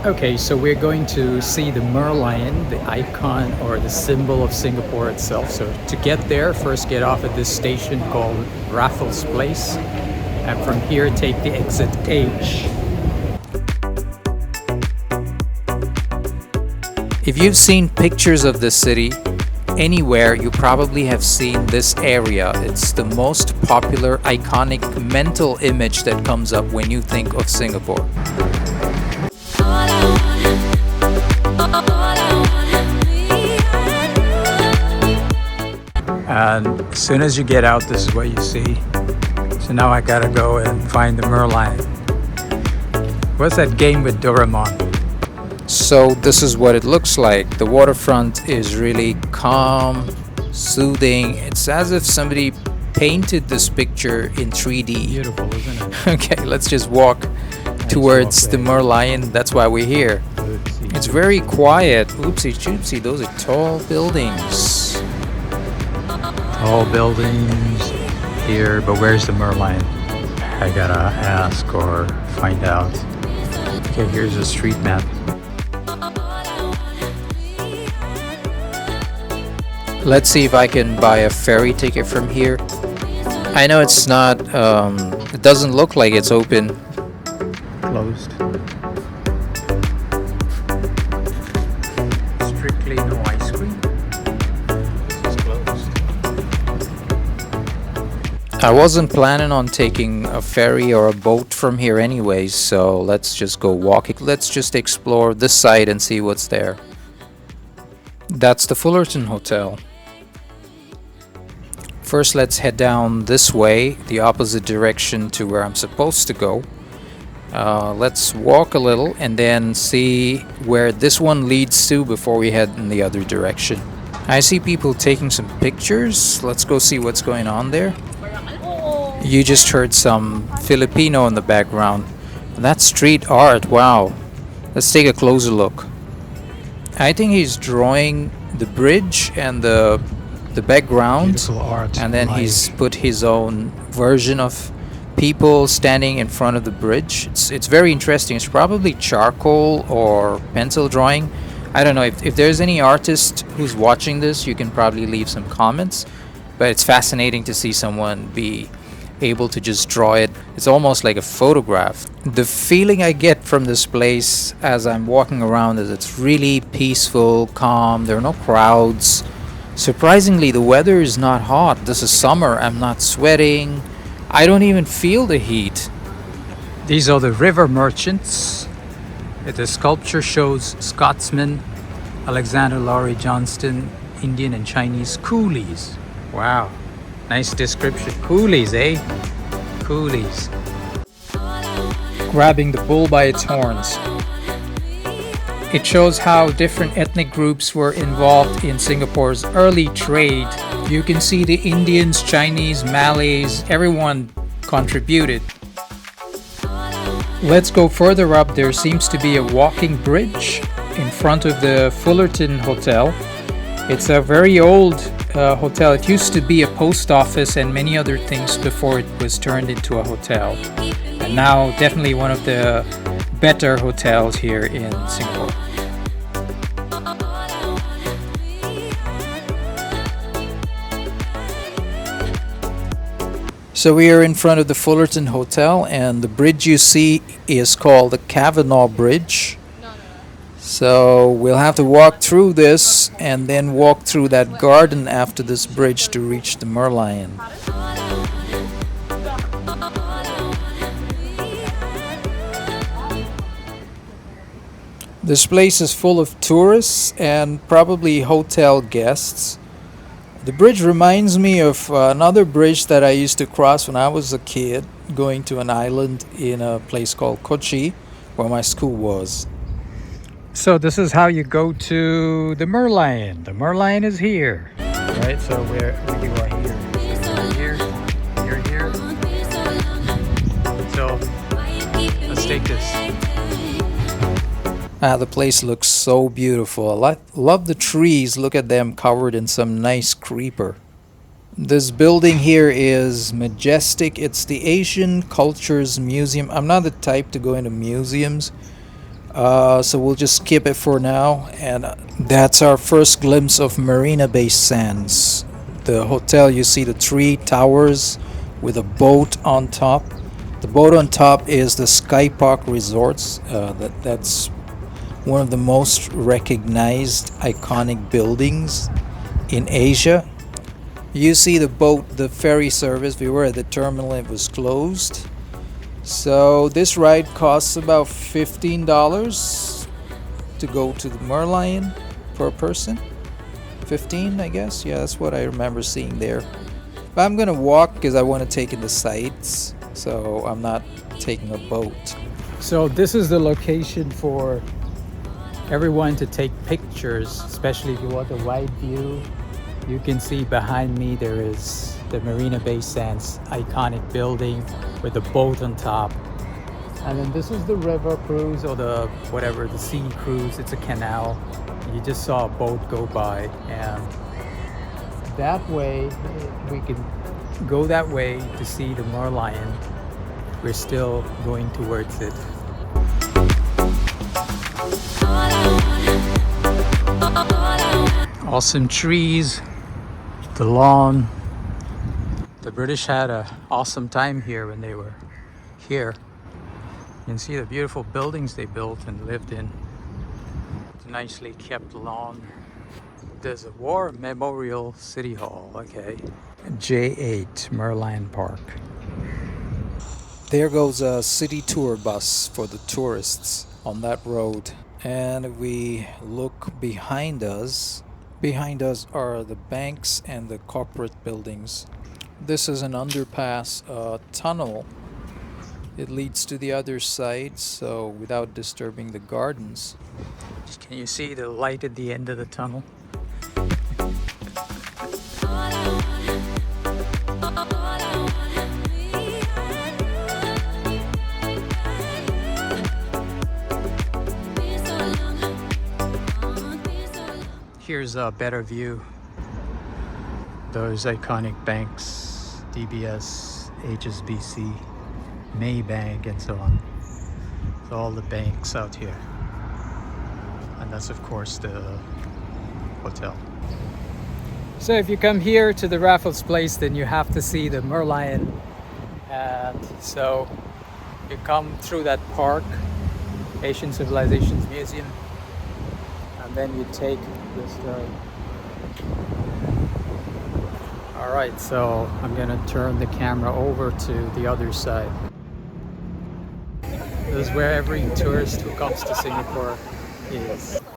Okay, so we're going to see the Merlion, the icon or the symbol of Singapore itself. So to get there, first get off at this station called Raffles Place, and from here take the exit H. If you've seen pictures of this city anywhere, you probably have seen this area. It's the most popular, iconic mental image that comes up when you think of Singapore. And as soon as you get out, this is what you see. So now I gotta go and find the Merlion. What's that game with Doraemon? So this is what it looks like. The waterfront is really calm, soothing. It's as if somebody painted this picture in 3D. Beautiful, isn't it? Okay, let's just walk towards the Merlion. That's why we're here. It's very quiet. Oopsie choopsie, those are tall buildings. Tall buildings here, but where's the Merlion? I gotta ask or find out. Okay, here's a street map. Let's see if I can buy a ferry ticket from here. I know it's not, it doesn't look like it's open. Closed. Strictly no ice cream. This is closed. I wasn't planning on taking a ferry or a boat from here anyways, so let's just go walking. Let's just explore this side and see what's there. That's the Fullerton Hotel. First, let's head down this way, the opposite direction to where I'm supposed to go. Let's walk a little and then see where this one leads to before we head in the other direction. I see people taking some pictures. Let's go see what's going on there. You just heard some Filipino in the background. That's street art, wow. Let's take a closer look. I think he's drawing the bridge and the background, Beautiful art. and then he's put his own version of people standing in front of the bridge. It's very interesting. It's probably charcoal or pencil drawing. I don't know if there's any artist who's watching this, you can probably leave some comments, but it's fascinating to see someone be able to just draw it. It's almost like a photograph. The feeling I get from this place as I'm walking around is it's really peaceful, calm, there are no crowds. Surprisingly, the weather is not hot. This is summer. I'm not sweating. I don't even feel the heat. These are the river merchants. The sculpture shows Scotsman, Alexander Laurie Johnston, Indian and Chinese coolies. Wow, nice description. Coolies, eh? Coolies. Grabbing the bull by its horns. It shows how different ethnic groups were involved in Singapore's early trade. You can see the Indians, Chinese, Malays, everyone contributed. Let's go further up. There seems to be a walking bridge in front of the Fullerton Hotel. It's a very old hotel. It used to be a post office and many other things before it was turned into a hotel. And now definitely one of the better hotels here in Singapore. So we are in front of the Fullerton Hotel, and the bridge you see is called the Kavanaugh Bridge. So we'll have to walk through this and then walk through that garden after this bridge to reach the Merlion. This place is full of tourists and probably hotel guests. The bridge reminds me of another bridge that I used to cross when I was a kid, going to an island in a place called Kochi, where my school was. So this is how you go to the Merlion. The Merlion is here, right? So you are here. So you're here. So let's take this. The place looks so beautiful. I love the trees. Look at them covered in some nice creeper. This building here is majestic. It's the Asian Cultures Museum. I'm not the type to go into museums, So we'll just skip it for now. And that's our first glimpse of Marina Bay Sands. The hotel, you see the three towers with a boat on top. The boat on top is the Sky Park Resorts. That's one of the most recognized iconic buildings in Asia. You see the boat, the ferry service. We were at the terminal, it was closed. So this ride costs about $15 to go to the Merlion per person. 15, I guess. Yeah, that's what I remember seeing there. But I'm gonna walk because I want to take in the sights. So I'm not taking a boat. So this is the location for everyone to take pictures, especially if you want a wide view. You can see behind me there is the Marina Bay Sands iconic building with the boat on top. And then this is the river cruise, or the whatever, the sea cruise. It's a canal. You just saw a boat go by, and that way we can go that way to see the Merlion. We're still going towards it. Awesome trees, the lawn. The British had an awesome time here when they were here. You can see the beautiful buildings they built and lived in. It's a nicely kept lawn. There's a War Memorial City Hall, okay. J8 Merlion Park. There goes a city tour bus for the tourists on that road. And we look behind us. Behind us are the banks and the corporate buildings. This is an underpass tunnel. It leads to the other side, so without disturbing the gardens. Can you see the light at the end of the tunnel? Here's a better view. Those iconic banks, DBS, HSBC, Maybank, and so on. So all the banks out here. And that's of course the hotel. So if you come here to the Raffles Place, then you have to see the Merlion. And so you come through that park, Asian Civilizations Museum, and then you take this turn. Alright, so I'm gonna turn the camera over to the other side. This is where every tourist who comes to Singapore is.